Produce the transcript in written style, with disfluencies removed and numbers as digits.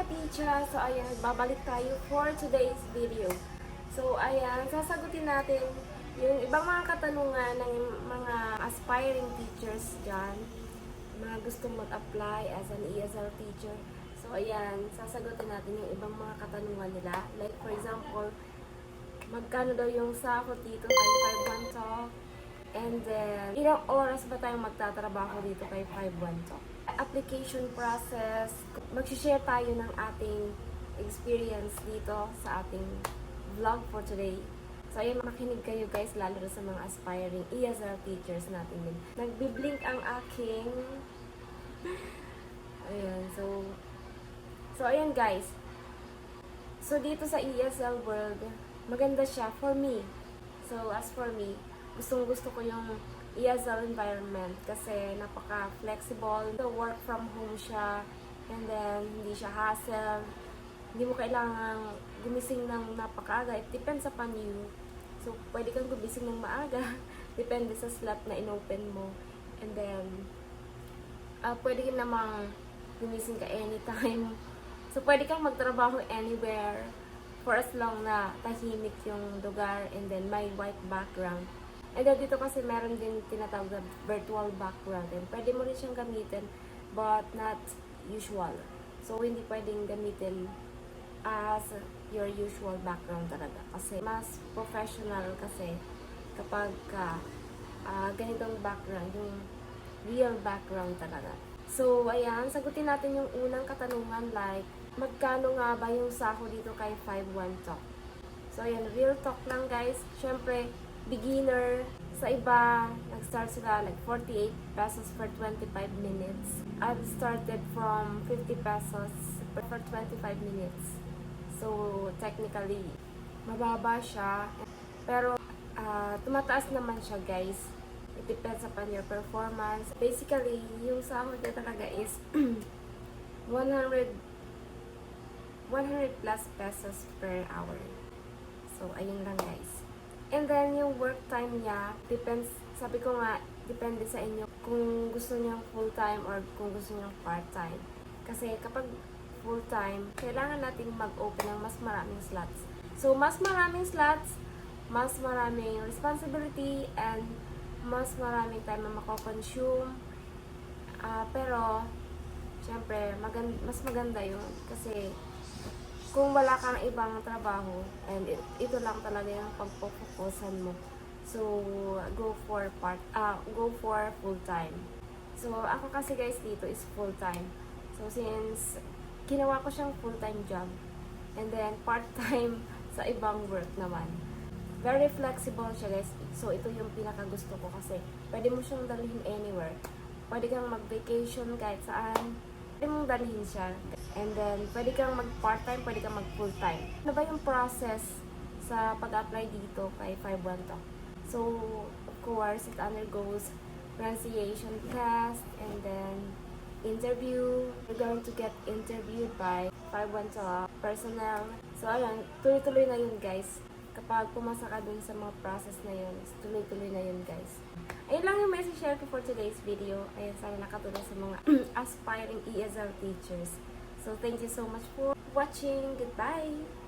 ka-teacher, so ayan, babalik tayo for today's video. So ayan, sasagutin natin yung ibang mga katanungan ng mga aspiring teachers dyan, mga gusto mag-apply as an ESL teacher. So ayan, sasagutin natin yung ibang mga katanungan nila. Like for example, magkano daw yung sahod dito kay 5-1 Talk? And then, ilang oras ba tayong magtatrabaho dito kay 5-1 Talk? Application process, mag-share tayo ng ating experience dito sa ating vlog for today. So, ayun, makinig kayo guys, lalo na sa mga aspiring ESL teachers natin din. Nagbiblink ang aking... Ayan, so ayan guys. So, dito sa ESL world, maganda siya for me. So, as for me, gustong-gusto ko yung ESL environment kasi napaka-flexible. So, work from home siya and then hindi siya hassle. Hindi mo kailangang gumising ng napakaaga. It depends upon you. So, pwede kang gumising ng maaga. Depende sa slot na inopen mo. And then, pwede ka namang gumising ka anytime. So, pwede kang magtrabaho anywhere for as long na tahimik yung lugar and then may white background. And then dito kasi meron din tinatawag na virtual background. And pwede mo rin siyang gamitin but not usual. So hindi pwedeng gamitin as your usual background talaga. Kasi mas professional kasi kapag ganitong background, yung real background talaga. So ayan, sagutin natin yung unang katanungan like, magkano nga ba yung sahod dito kay 5-1 Talk? So ayan, real talk lang guys. Syempre, beginner. Sa iba, nag-start sila like 48 pesos for 25 minutes. I've started from 50 pesos for 25 minutes. So, technically, mababa siya. Pero, tumataas naman siya guys. It depends upon your performance. Basically, yung sahod niya talaga is 100 plus pesos per hour. So, ayun lang guys. And then, yung work time niya, depends, sabi ko nga, depende sa inyo kung gusto niyo full-time or kung gusto niyo part-time. Kasi kapag full-time, kailangan natin mag-open ng mas maraming slots. So, mas maraming slots, mas maraming responsibility, and mas maraming time na mako-consume. Pero, syempre, mas maganda yun. Kasi, kung wala kang ibang trabaho, and ito lang talaga yung pagpo-focusan mo. So, go for full-time. So, ako kasi guys dito is full-time. So, since ginawa ko siyang full-time job, and then part-time sa ibang work naman. Very flexible siya guys. So, ito yung pinaka-gusto ko kasi pwede mo siyang dalhin anywhere. Pwede kang mag-vacation kahit saan. Pwede mong dalhin siya. And then, pwede kang mag-part-time, pwede kang mag-full-time. Ano ba yung process sa pag-apply dito kay 5-1 Talk? So, of course, it undergoes pronunciation test and then interview. You're going to get interviewed by 5-1 Talk personnel. So, ayun, tuloy-tuloy na yun, guys. Kapag pumasa ka dun sa mga process na yun, tuloy-tuloy na yun, guys. Ayun lang yung message share ko for today's video. Ayun, sana nakatulong sa mga aspiring ESL teachers. So, thank you so much for watching. Goodbye!